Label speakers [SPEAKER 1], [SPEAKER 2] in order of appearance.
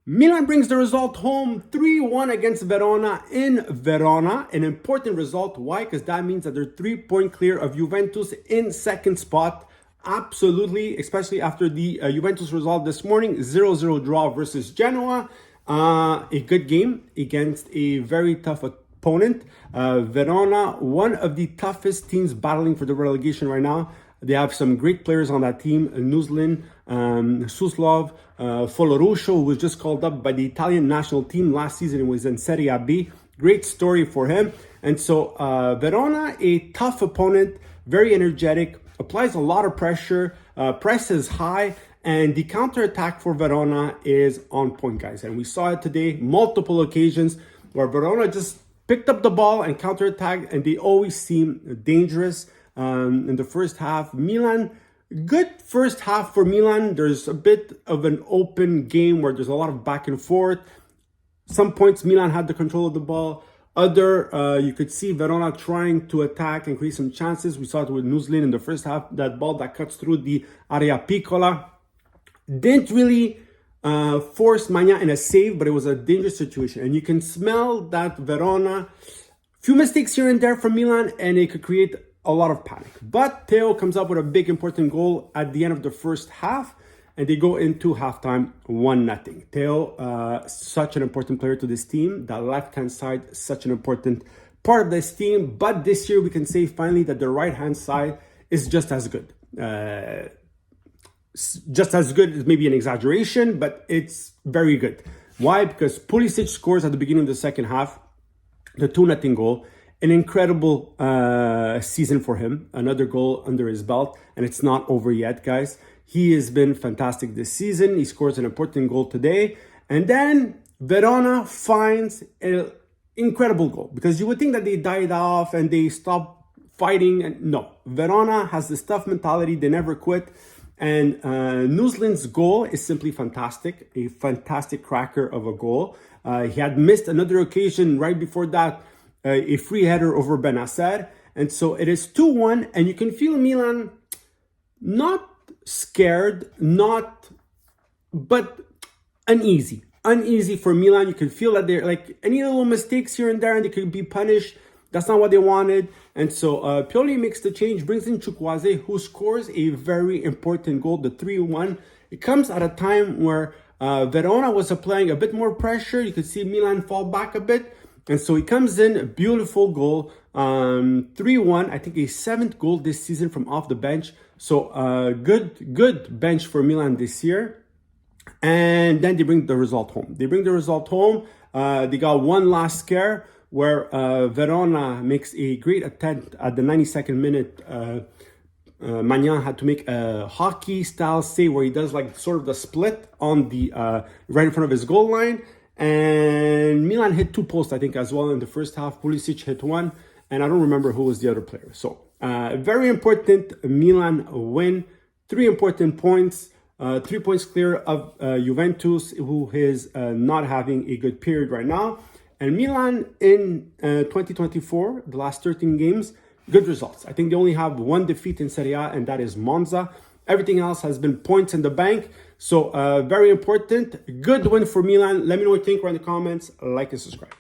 [SPEAKER 1] Milan brings the result home 3-1 against Verona in Verona. An important result. Why? Because that means that they're 3-point clear of Juventus in second spot. Absolutely, especially after the Juventus result this morning, 0-0 draw versus Genoa. A good game against a very tough opponent. Verona, one of the toughest teams battling for the relegation right now. They have some great players on that team. Nuslin, Suslov, Foloruscio, who was just called up by the Italian national team last season. It was in Serie B. Great story for him. And so Verona, a tough opponent, very energetic, applies a lot of pressure, presses high, and the counterattack for Verona is on point, guys. And we saw it today, multiple occasions where Verona just picked up the ball and counterattacked, and they always seem dangerous. In the first half, Milan, good first half for Milan. There's a bit of an open game where there's a lot of back and forth. Some points Milan had the control of the ball. You could see Verona trying to attack and create some chances. We saw it with Nuslin in the first half. That ball that cuts through the area piccola didn't really force Magna in a save, but it was a dangerous situation. And you can smell that Verona, few mistakes here and there from Milan, and it could create a lot of panic. But Theo comes up with a big important goal at the end of the first half, and they go into halftime 1-0. Theo, such an important player to this team. That left-hand side, such an important part of this team. But this year we can say finally that the right-hand side is just as good. Just as good is maybe an exaggeration, but it's very good. Why? Because Pulisic scores at the beginning of the second half, the 2-0 goal. An incredible season for him. Another goal under his belt, and it's not over yet, guys. He has been fantastic this season. He scores an important goal today. And then Verona finds an incredible goal, because you would think that they died off and they stopped fighting. And no, Verona has this tough mentality. They never quit. And Nuslin's goal is simply fantastic. A fantastic cracker of a goal. He had missed another occasion right before that, a free header over Benacer. And so it is 2-1, and you can feel Milan not scared, but uneasy. Uneasy for Milan. You can feel that they're like any little mistakes here and there, and they could be punished. That's not what they wanted. And so Pioli makes the change, brings in Chukwueze, who scores a very important goal, the 3-1. It comes at a time where Verona was applying a bit more pressure. You could see Milan fall back a bit. And so he comes in, a beautiful goal, 3-1. I think a 7th goal this season from off the bench. So good bench for Milan this year. And then they bring the result home. They got one last scare where Verona makes a great attempt at the 92nd minute. Magnan had to make a hockey-style save where he does like sort of the split on the right in front of his goal line. And Milan hit 2 posts, I think, as well in the first half. Pulisic hit 1, and I don't remember who was the other player. So, very important Milan win. 3 important points. 3 points clear of Juventus, who is not having a good period right now. And Milan in 2024, the last 13 games, good results. I think they only have 1 defeat in Serie A, and that is Monza. Everything else has been points in the bank. So very important. Good win for Milan. Let me know what you think in the comments. Like and subscribe.